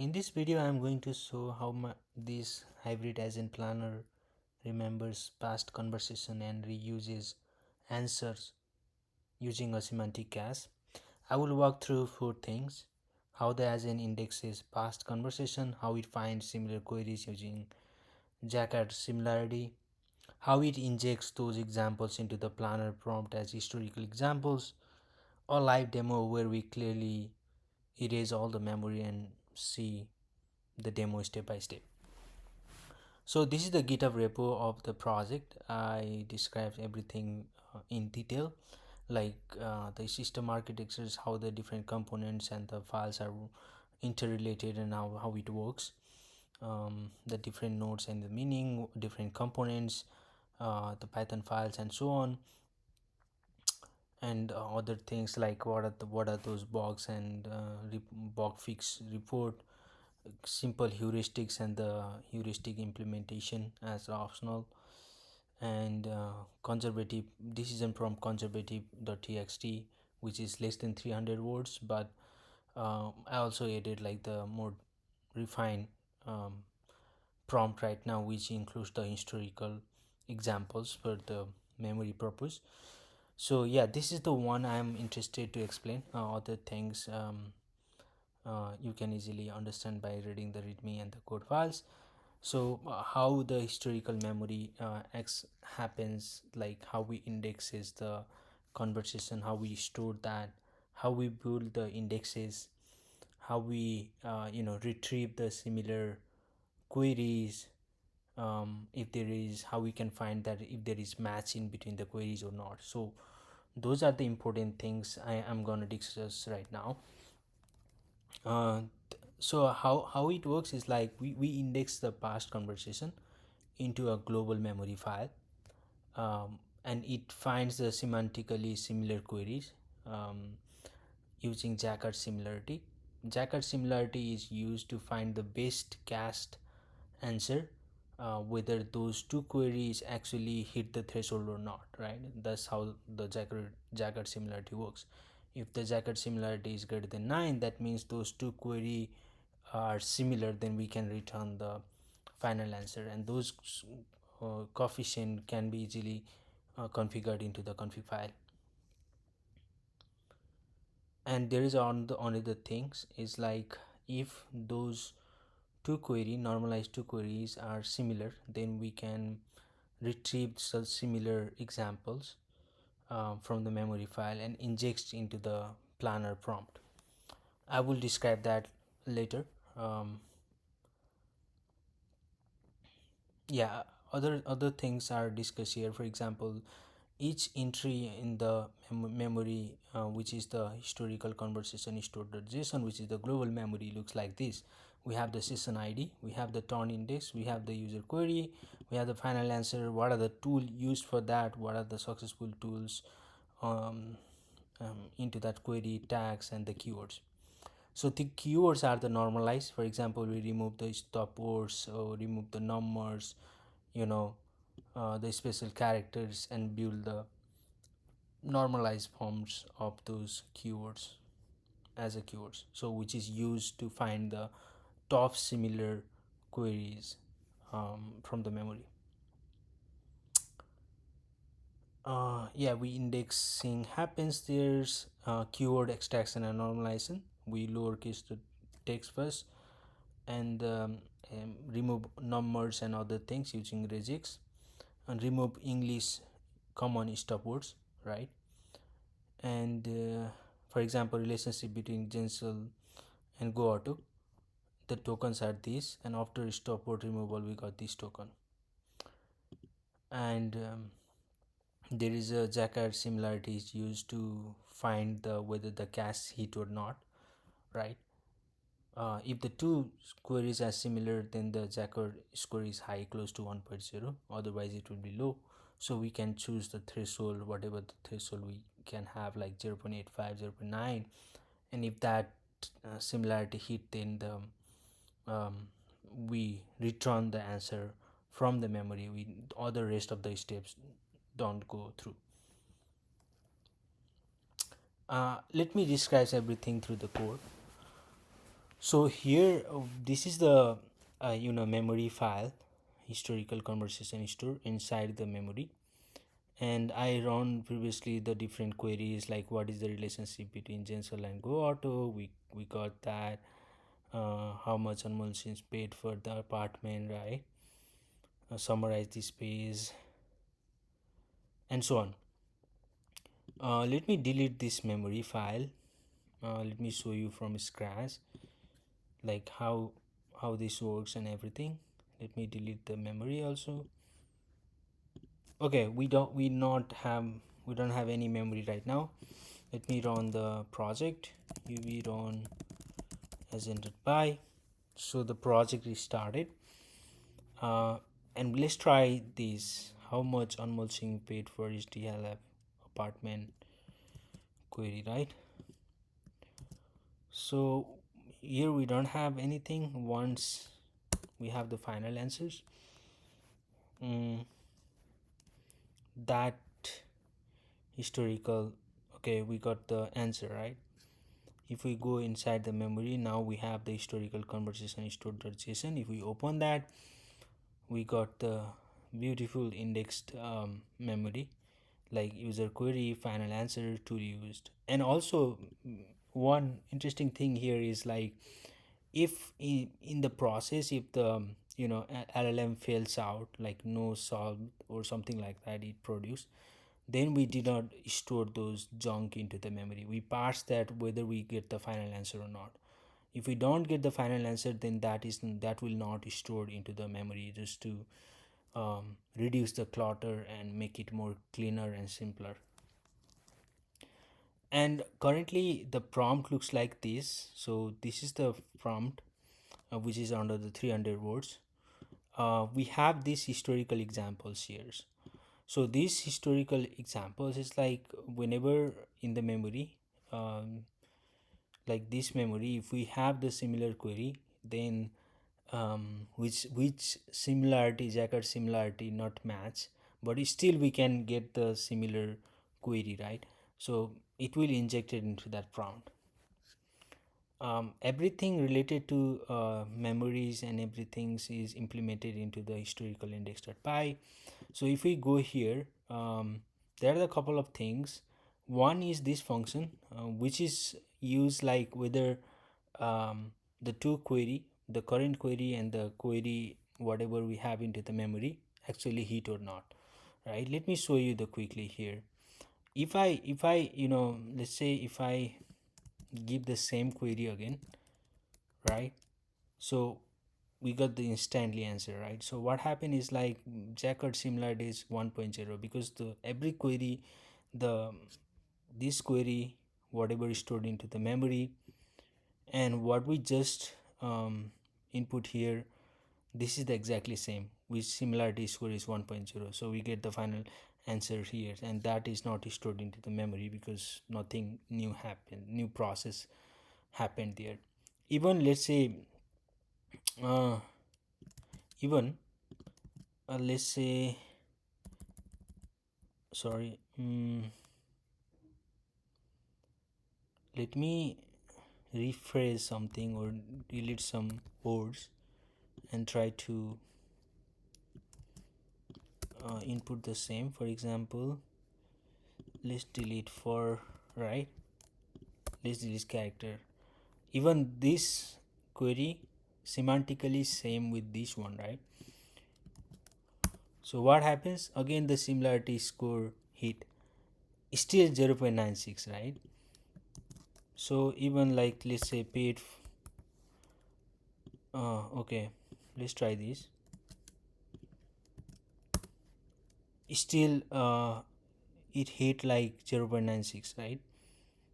In this video, I am going to show how this hybrid agent planner remembers past conversation and reuses answers using a semantic cache. I will walk through four things: how the agent indexes past conversation, how it finds similar queries using Jacquard similarity, how it injects those examples into the planner prompt as historical examples, a live demo where we clearly erase all the memory and see the demo step by step. So this is the GitHub repo of the project. I described everything in detail, like the system architectures, how the different components and the files are interrelated, and how it works, the different nodes and the meaning, different components, the Python files, and so on, and other things like what are those bugs and bug fix report, simple heuristics and the heuristic implementation as optional, and conservative decision prompt conservative.txt, which is less than 300 words, but I also added like the more refined um, prompt right now, which includes the historical examples for the memory purpose. So yeah, this is the one I'm interested to explain. Other things you can easily understand by reading the readme and the code files. So how the historical memory x happens, like how we indexes the conversation, how we store that, how we build the indexes, how we retrieve the similar queries, if there is, how we can find that if there is match in between the queries or not. So those are the important things I am going to discuss right now. uh, so how it works is like we index the past conversation into a global memory file, and it finds the semantically similar queries using Jacquard similarity. Jacquard similarity is used to find the best cast answer, whether those two queries actually hit the threshold or not, right? That's how the Jacquard similarity works. If the Jacquard similarity is greater than 9, that means those two queries are similar, then we can return the final answer, and those coefficient can be easily configured into the config file. And there is on the another things is like, if those normalized two queries are similar, then we can retrieve such similar examples from the memory file and inject into the planner prompt. I will describe that later. um, yeah, other things are discussed here. For example, each entry in the memory, which is the historical conversation stored.json, which is the global memory, looks like this. We have the session id, we have the turn index, we have the user query, we have the final answer, what are the tool used for that, what are the successful tools um, into that query, tags, and the keywords. So the keywords are the normalized. For example, we remove the stop words or remove the numbers, you know, the special characters, and build the normalized forms of those keywords as a keywords, so which is used to find the top similar queries from the memory. Yeah, we indexing happens. There's keyword extraction and normalization. We lowercase the text first, and remove numbers and other things using regex, and remove English common stop words, right? And for example, relationship between Gensel and GoAuto, the tokens are these, and after stop word removal we got this token. And there is a Jacquard similarity is used to find the whether the cache hit or not, right? If the two queries are similar, then the Jacquard score is high, close to 1.0, otherwise it will be low. So we can choose the threshold, whatever the threshold we can have, like 0.85, 0.9, and if that similarity hit, then we return the answer from the memory. We other rest of the steps don't go through. Let me describe everything through the code. So here, this is the memory file, historical conversation stored inside the memory. And I run previously the different queries like what is the relationship between Gensel and Go Auto. We got that. How much emulsions paid for the apartment, right? Summarize this page and so on. Let me delete this memory file. Let me show you from scratch like how this works and everything. Let me delete the memory also. Okay, we don't have any memory right now. Let me run the project. uv run agentic by. So the project is started. And let's try this. How much unmulching paid for HDLF apartment query, right? So here we don't have anything. Once we have the final answers, mm, that historical, okay, we got the answer, right? If we go inside the memory, now we have the historical conversation stored.json. If we open that, we got the beautiful indexed memory like user query, final answer, tool used. And also, one interesting thing here is like if in the process, if the LLM fails out, like no solve or something like that it produced, then we did not store those junk into the memory. We parse that whether we get the final answer or not. If we don't get the final answer, then that will not stored into the memory, just to reduce the clutter and make it more cleaner and simpler. And currently the prompt looks like this. So this is the prompt, which is under the 300 words. We have these historical examples here. So these historical examples is like whenever in the memory, um, like this memory, if we have the similar query, then which similarity, Jagged similarity not match, but still we can get the similar query, right? So it will inject it into that prompt. Everything related to memories and everything is implemented into the historical index.py. So if we go here, there are a couple of things. One is this function, which is used like whether the two query, the current query and the query whatever we have into the memory actually hit or not, right? Let me show you the quickly here. If I let's say if I give the same query again, right? So we got the instantly answer, right? So what happened is like Jagged similarity is 1.0 because the every query, the this query whatever is stored into the memory and what we just input here, this is the exactly same, which similarity score is 1.0. So we get the final answer here, and that is not stored into the memory because nothing new happened, new process happened there. Even let's say uh, even let's say sorry let me rephrase something or delete some words and try to input the same. For example, let's delete for, right, let's delete character. Even this query semantically same with this one, right? So what happens again, the similarity score hit still 0.96, right? So even like let's say paid okay, let's try this. Still it hit like 0.96, right?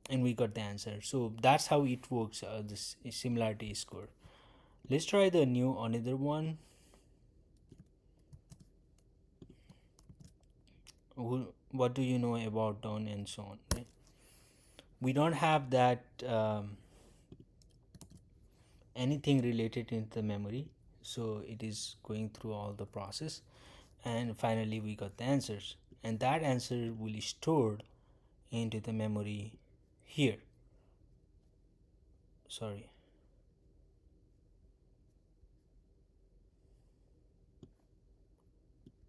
And we got the answer. So that's how it works, this similarity score. Let's try the new another one. What do you know about done and so on, right? We don't have that anything related into the memory, so it is going through all the process, and finally we got the answers, and that answer will be stored into the memory here. Sorry,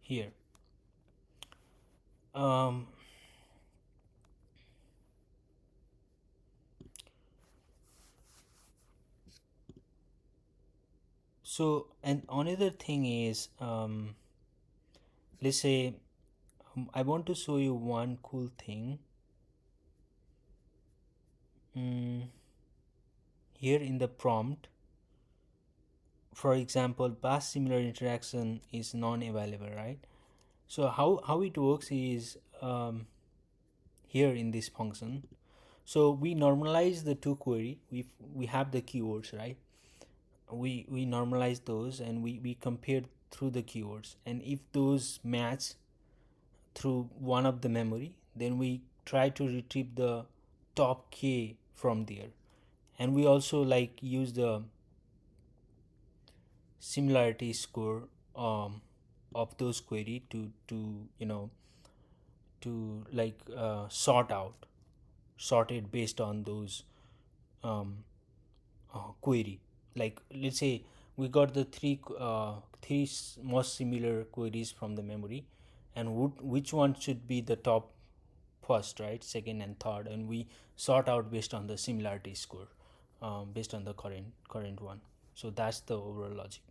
here. um, so and another thing is, let's say, I want to show you one cool thing. mm, Here in the prompt, for example, past similar interaction is non-available, right? So how it works is, here in this function, so we normalize the two query. We have the keywords, right? We normalize those, and we compare through the keywords, and if those match through one of the memory, then we try to retrieve the top k from there. And we also like use the similarity score, of those query to to like sort it based on those, um, query. Like, let's say we got the most similar queries from the memory, and which one should be the top first, right, second and third, and we sort out based on the similarity score, based on the current one. So that's the overall logic,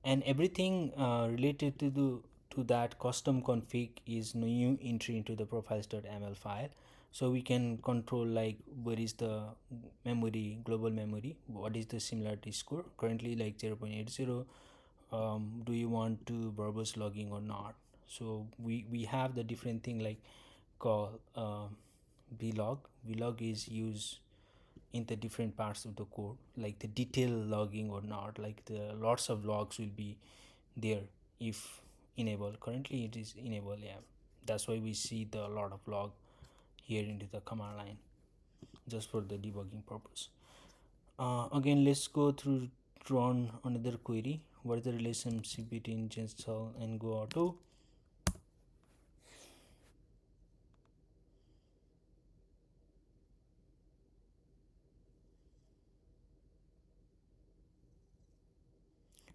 and everything related to that custom config is new entry into the profiles.ml file. So we can control like where is the memory, global memory, what is the similarity score currently, like 0.80. Do you want to verbose logging or not? So we have the different thing like called, vlog. Vlog is used in the different parts of the code, like the detail logging or not, like the lots of logs will be there if enable. Currently it is enable, yeah. That's why we see the lot of log here into the command line, just for the debugging purpose. Again, let's go through run another query. What is the relationship between Gensel and Go Auto?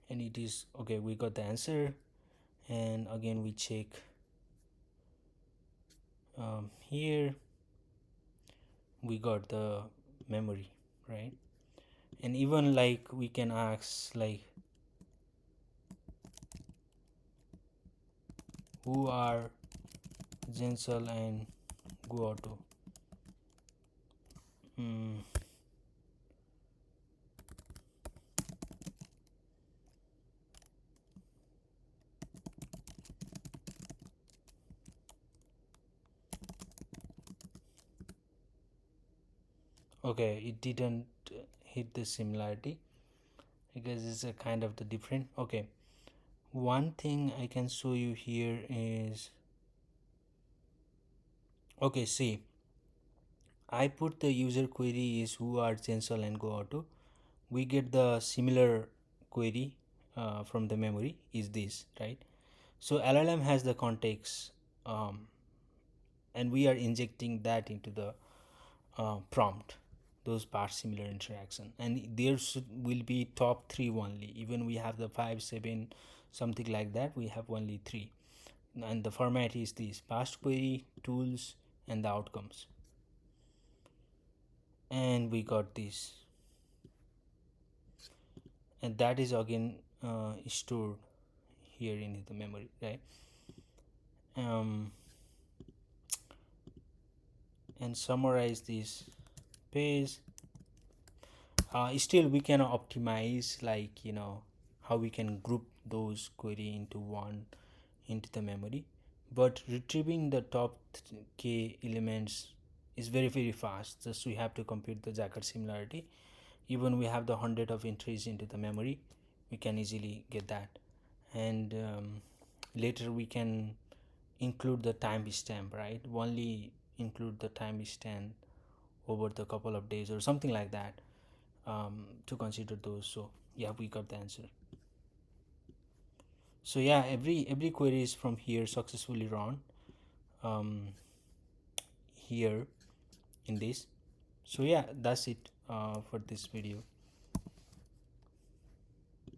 And it is okay, we got the answer. And again we check, here we got the memory, right? And even like we can ask like who are Gensel and Go Auto. mm, okay, it didn't hit the similarity because it's a kind of the different. Okay, one thing I can show you here is, okay, see, I put the user query is who are Gensel and Go Auto. We get the similar query, from the memory is this, right? So LLM has the context, and we are injecting that into the, prompt, those part similar interaction, and there will be top three only. Even we have the 5 7 something like that, we have only three, and the format is this: past query, tools, and the outcomes. And we got this, and that is again, stored here in the memory, right? um, and summarize this page. Still we can optimize, like, how we can group those query into one into the memory, but retrieving the top k elements is very fast. Just we have to compute the jacket similarity. Even we have the 100 of entries into the memory, we can easily get that. And later we can include the timestamp, right? Only include the timestamp over the couple of days or something like that, to consider those. So yeah, we got the answer. So yeah, every query is from here successfully run, um, here in this. So yeah, that's it, for this video.